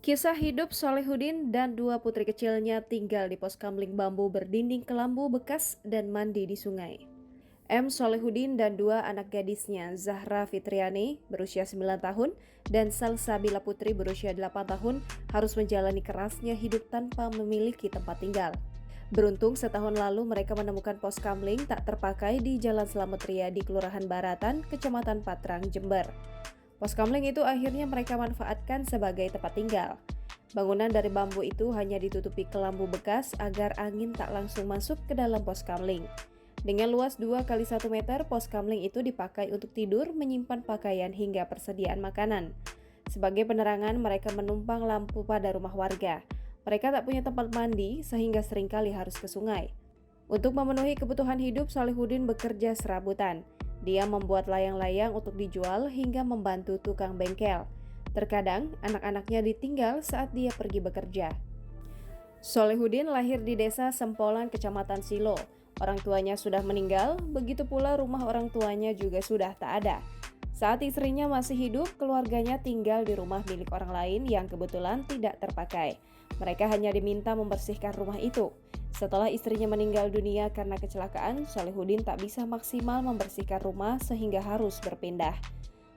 Kisah hidup Solehudin dan dua putri kecilnya tinggal di pos kamling bambu berdinding kelambu bekas dan mandi di sungai. M. Solehudin dan dua anak gadisnya, Zahra Fitriani berusia 9 tahun dan Salsabila Putri berusia 8 tahun, harus menjalani kerasnya hidup tanpa memiliki tempat tinggal. Beruntung setahun lalu mereka menemukan pos kamling tak terpakai di Jalan Slamet Riyadi, Kelurahan Baratan, Kecamatan Patrang, Jember. Pos kamling itu akhirnya mereka manfaatkan sebagai tempat tinggal. Bangunan dari bambu itu hanya ditutupi kelambu bekas agar angin tak langsung masuk ke dalam pos kamling. Dengan luas 2 kali 1 meter, pos kamling itu dipakai untuk tidur, menyimpan pakaian hingga persediaan makanan. Sebagai penerangan, mereka menumpang lampu pada rumah warga. Mereka tak punya tempat mandi sehingga seringkali harus ke sungai. Untuk memenuhi kebutuhan hidup, Solehudin bekerja serabutan. Dia membuat layang-layang untuk dijual hingga membantu tukang bengkel. Terkadang, anak-anaknya ditinggal saat dia pergi bekerja. Solehudin lahir di desa Sempolan, Kecamatan Silo. Orang tuanya sudah meninggal, begitu pula rumah orang tuanya juga sudah tak ada. Saat istrinya masih hidup, keluarganya tinggal di rumah milik orang lain yang kebetulan tidak terpakai. Mereka hanya diminta membersihkan rumah itu. Setelah istrinya meninggal dunia karena kecelakaan, Solehudin tak bisa maksimal membersihkan rumah sehingga harus berpindah.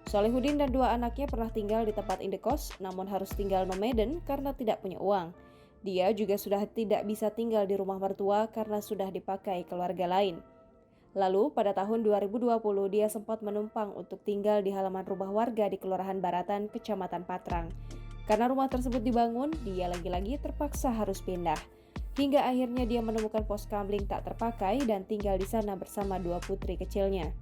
Solehudin dan dua anaknya pernah tinggal di tempat indekos, namun harus tinggal nomaden karena tidak punya uang. Dia juga sudah tidak bisa tinggal di rumah mertua karena sudah dipakai keluarga lain. Lalu pada tahun 2020 dia sempat menumpang untuk tinggal di halaman rumah warga di Kelurahan Baratan, Kecamatan Patrang. Karena rumah tersebut dibangun, dia lagi-lagi terpaksa harus pindah. Hingga akhirnya dia menemukan pos kamling tak terpakai dan tinggal di sana bersama dua putri kecilnya.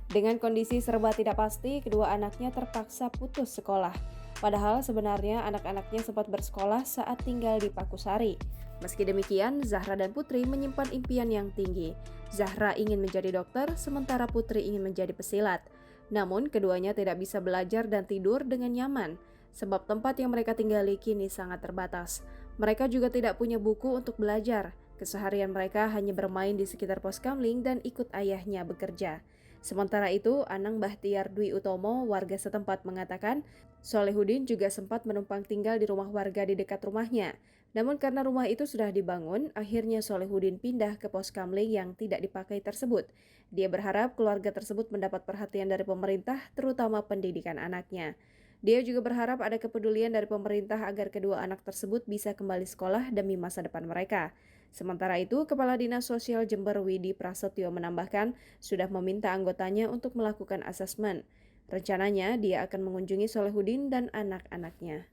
Dengan kondisi serba tidak pasti, kedua anaknya terpaksa putus sekolah. Padahal sebenarnya anak-anaknya sempat bersekolah saat tinggal di Pakusari. Meski demikian, Zahra dan Putri menyimpan impian yang tinggi. Zahra ingin menjadi dokter, sementara Putri ingin menjadi pesilat. Namun, keduanya tidak bisa belajar dan tidur dengan nyaman, sebab tempat yang mereka tinggali kini sangat terbatas. Mereka juga tidak punya buku untuk belajar. Keseharian mereka hanya bermain di sekitar pos kamling dan ikut ayahnya bekerja. Sementara itu, Anang Bahtiar Dwi Utomo, warga setempat mengatakan, Solehudin juga sempat menumpang tinggal di rumah warga di dekat rumahnya. Namun karena rumah itu sudah dibangun, akhirnya Solehudin pindah ke pos kamling yang tidak dipakai tersebut. Dia berharap keluarga tersebut mendapat perhatian dari pemerintah, terutama pendidikan anaknya. Dia juga berharap ada kepedulian dari pemerintah agar kedua anak tersebut bisa kembali sekolah demi masa depan mereka. Sementara itu, Kepala Dinas Sosial Jember Widi Prasetyo menambahkan sudah meminta anggotanya untuk melakukan asesmen. Rencananya, dia akan mengunjungi Solehudin dan anak-anaknya.